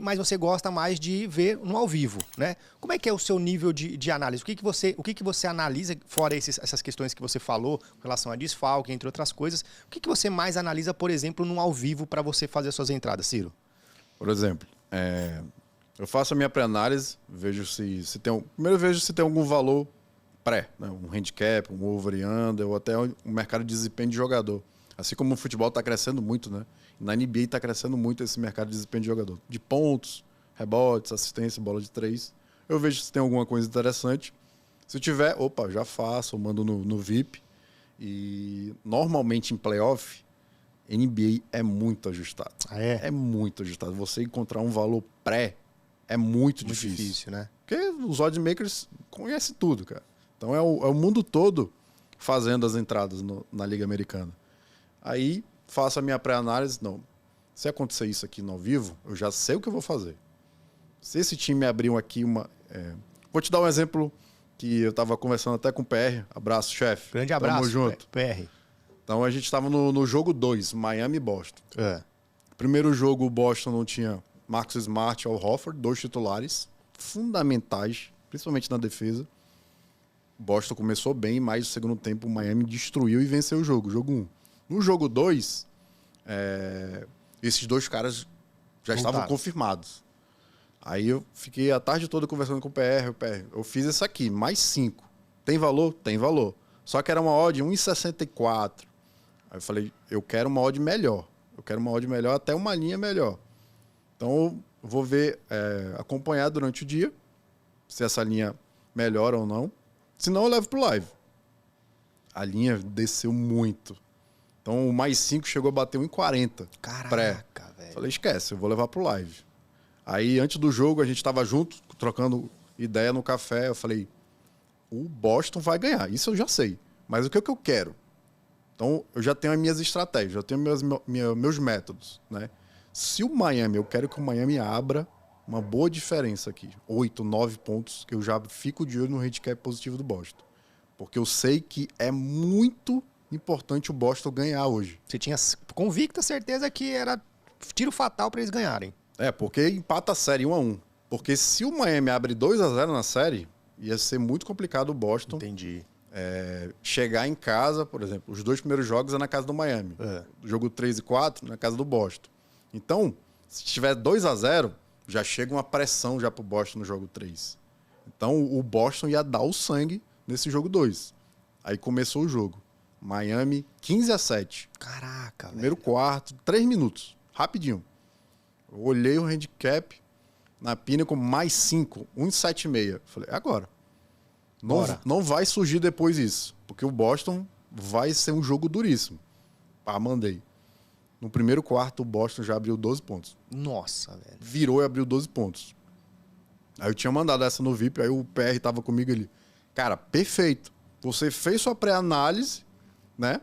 Mas você gosta mais de ver no ao vivo, né? Como é que é o seu nível de análise? O que você analisa, fora essas questões que você falou, com relação a desfalque, entre outras coisas, o que você mais analisa, por exemplo, no ao vivo para você fazer as suas entradas, Ciro? Por exemplo, eu faço a minha pré-análise, vejo se tem... Primeiro eu vejo se tem algum valor pré, né? Um handicap, um over e under, ou até um mercado de desempenho de jogador. Assim como o futebol está crescendo muito, né? Na NBA está crescendo muito esse mercado de desempenho de jogador. De pontos, rebotes, assistência, bola de 3. Eu vejo se tem alguma coisa interessante. Se tiver, opa, já faço, eu mando no VIP. E normalmente em playoff, NBA é muito ajustado. Ah, é? É muito ajustado. Você encontrar um valor pré é muito difícil, né? Porque os oddmakers conhecem tudo, cara. Então é o mundo todo fazendo as entradas na Liga Americana. Aí faço a minha pré-análise. Não, se acontecer isso aqui no ao vivo, eu já sei o que eu vou fazer. Se esse time abrir aqui uma... Vou te dar um exemplo que eu estava conversando até com o PR. Abraço, chefe. Grande abraço, Tamo junto. PR. Então a gente estava no jogo 2, Miami e Boston. Primeiro jogo, o Boston não tinha Marcus Smart ou Horford, 2 titulares fundamentais, principalmente na defesa. O Boston começou bem, mas no segundo tempo o Miami destruiu e venceu o jogo 1. No jogo 2, esses 2 caras já estavam confirmados. Aí eu fiquei a tarde toda conversando com o PR. Eu fiz isso aqui, mais 5. Tem valor? Tem valor. Só que era uma odd 1,64. Aí eu falei, eu quero uma odd melhor. Eu quero uma odd melhor, até uma linha melhor. Então eu vou ver, acompanhar durante o dia, se essa linha melhora ou não. Se não, eu levo pro live. A linha desceu muito. Então o mais 5 chegou a bater 1,40. Caraca, velho. Falei, esquece, eu vou levar pro live. Aí antes do jogo a gente tava junto, trocando ideia no café. Eu falei, o Boston vai ganhar, isso eu já sei. Mas o que eu quero? Então eu já tenho as minhas estratégias, já tenho meus métodos, né? Se o Miami, eu quero que o Miami abra uma boa diferença aqui. 8, 9 pontos, que eu já fico de olho no handicap positivo do Boston. Porque eu sei que é muito importante o Boston ganhar hoje. Você tinha convicta certeza que era tiro fatal para eles ganharem. Porque empata a série 1-1. Porque se o Miami abre 2-0 na série, ia ser muito complicado o Boston. Entendi. Chegar em casa, por exemplo, os 2 primeiros jogos é na casa do Miami. Jogo 3 e 4, na casa do Boston. Então, se tiver 2-0, já chega uma pressão já pro Boston no jogo 3. Então, o Boston ia dar o sangue nesse jogo 2. Aí começou o jogo. Miami 15-7. Caraca, Primeiro quarto, 3 minutos. Rapidinho. Eu olhei o handicap na Pinnacle mais 5, 1,76. Falei, agora. Não vai surgir depois isso. Porque o Boston vai ser um jogo duríssimo. Mandei. No primeiro quarto, o Boston já abriu 12 pontos. Nossa, velho. Virou e abriu 12 pontos. Aí eu tinha mandado essa no VIP, aí o PR tava comigo ali. Cara, perfeito. Você fez sua pré-análise, né?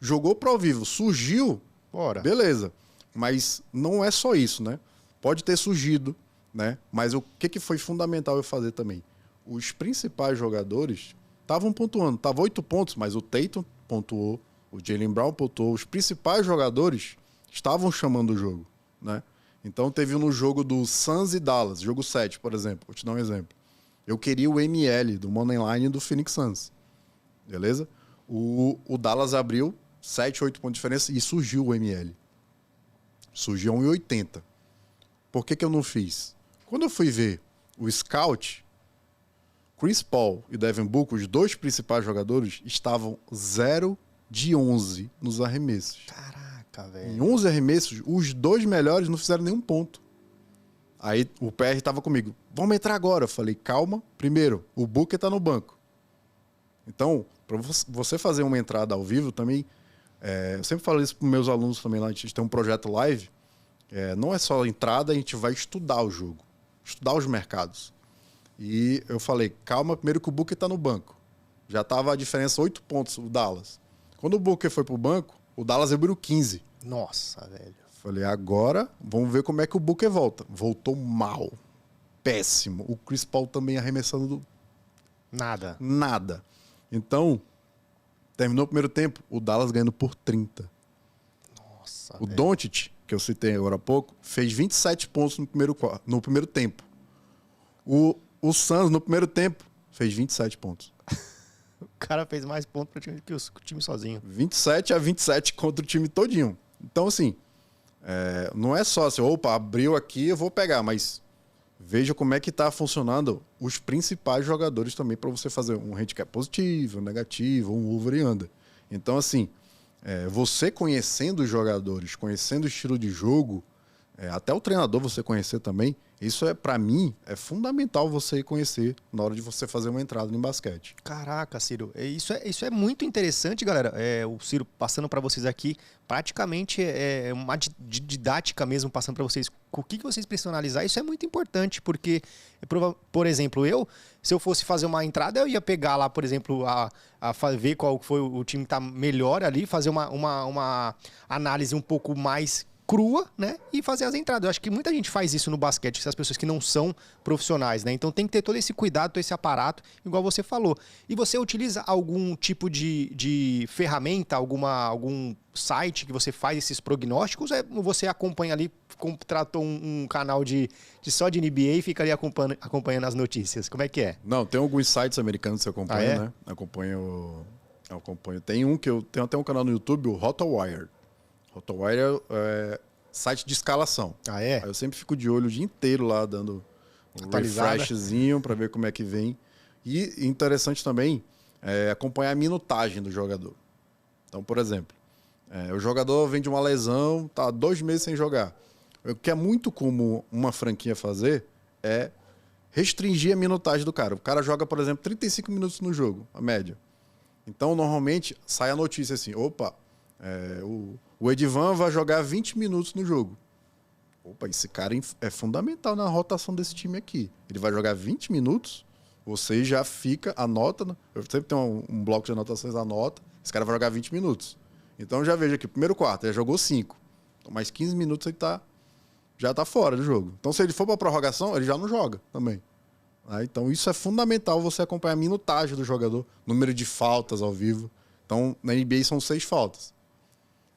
Jogou pro ao vivo, surgiu. Bora. Beleza. Mas não é só isso, né? Pode ter surgido, né? Mas o que foi fundamental eu fazer também? Os principais jogadores estavam pontuando. Tava 8 pontos, mas o Tatum pontuou, o Jaylen Brown pontuou. Os principais jogadores estavam chamando o jogo, né? Então teve no jogo do Suns e Dallas, jogo 7, por exemplo. Vou te dar um exemplo. Eu queria o ML do Money Line do Phoenix Suns. Beleza? O Dallas abriu 7, 8 pontos de diferença e surgiu o ML. Surgiu 1,80. Por que eu não fiz? Quando eu fui ver o Scout, Chris Paul e Devin Booker, os 2 principais jogadores, estavam 0 de 11 nos arremessos. Caraca, velho. Em 11 arremessos, os 2 melhores não fizeram nenhum ponto. Aí o PR estava comigo. Vamos entrar agora. Eu falei, calma. Primeiro, o Booker está no banco. Então, para você fazer uma entrada ao vivo também, eu sempre falo isso para meus alunos também lá, a gente tem um projeto live, não é só entrada, a gente vai estudar o jogo, estudar os mercados. E eu falei, calma, primeiro que o Booker está no banco. Já estava a diferença 8 pontos, o Dallas. Quando o Booker foi pro banco, o Dallas abriu 15. Nossa, velho. Falei, agora vamos ver como é que o Booker volta. Voltou mal. Péssimo. O Chris Paul também arremessando do... Nada. Então, terminou o primeiro tempo, o Dallas ganhando por 30. Nossa, o Doncic que eu citei agora há pouco, fez 27 pontos no primeiro tempo. O Suns, no primeiro tempo, fez 27 pontos. O cara fez mais pontos para que o time sozinho. 27-27 contra o time todinho. Então, assim, não é só assim, opa, abriu aqui, eu vou pegar, mas veja como é que está funcionando os principais jogadores também para você fazer um handicap positivo, negativo, um over e under. Então, assim, você conhecendo os jogadores, conhecendo o estilo de jogo, até o treinador você conhecer também, isso para mim, é fundamental você conhecer na hora de você fazer uma entrada em basquete. Caraca, Ciro, isso é muito interessante, galera. O Ciro passando para vocês aqui, praticamente uma didática mesmo, passando para vocês o que vocês precisam analisar. Isso é muito importante, porque, por exemplo, se eu fosse fazer uma entrada, eu ia pegar lá, por exemplo, ver qual foi o time que tá melhor ali, fazer uma análise um pouco mais crua, né? E fazer as entradas. Eu acho que muita gente faz isso no basquete, essas pessoas que não são profissionais, né? Então tem que ter todo esse cuidado, todo esse aparato, igual você falou. E você utiliza algum tipo de ferramenta, algum site que você faz esses prognósticos? Ou você acompanha ali, contratou um canal só de NBA e fica ali acompanhando as notícias? Como é que é? Não, tem alguns sites americanos que você acompanha, né? Acompanho. Tem que eu tenho até um canal no YouTube, o RotoWire. RotoWire é site de escalação. Ah, é? Aí eu sempre fico de olho o dia inteiro lá, dando um refreshzinho para ver como é que vem. E interessante também acompanhar a minutagem do jogador. Então, por exemplo, o jogador vem de uma lesão, tá 2 meses sem jogar. O que é muito comum uma franquia fazer é restringir a minutagem do cara. O cara joga, por exemplo, 35 minutos no jogo, a média. Então, normalmente, sai a notícia assim, opa, o Edivan vai jogar 20 minutos no jogo. Opa, esse cara é fundamental na rotação desse time aqui. Ele vai jogar 20 minutos, você já fica, anota. Eu sempre tenho um bloco de anotações, anota. Esse cara vai jogar 20 minutos. Então já vejo aqui, primeiro quarto, ele já jogou 5. Então, mais 15 minutos ele já tá fora do jogo. Então se ele for para prorrogação, ele já não joga também. Então isso é fundamental, você acompanhar a minutagem do jogador, número de faltas ao vivo. Então na NBA são 6 faltas.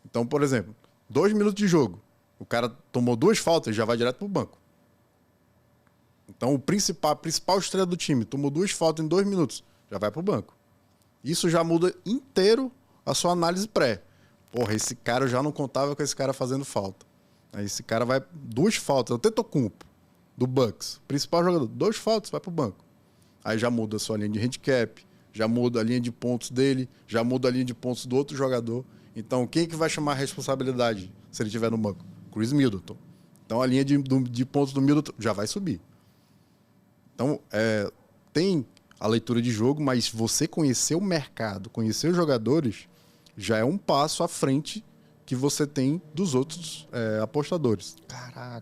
Então, por exemplo, 2 minutos de jogo. O cara tomou 2 faltas e já vai direto pro banco. Então, a principal estrela do time tomou 2 faltas em 2 minutos, já vai pro banco. Isso já muda inteiro a sua análise pré. Porra, esse cara eu já não contava com esse cara fazendo falta. Aí esse cara vai 2 faltas. O Antetokounmpo, do Bucks, principal jogador, 2 faltas, vai pro banco. Aí já muda a sua linha de handicap, já muda a linha de pontos dele, já muda a linha de pontos do outro jogador. Então, quem que vai chamar a responsabilidade se ele estiver no banco? Chris Middleton. Então, a linha de pontos do Middleton já vai subir. Então, tem a leitura de jogo, mas você conhecer o mercado, conhecer os jogadores, já é um passo à frente que você tem dos outros apostadores. Caraca.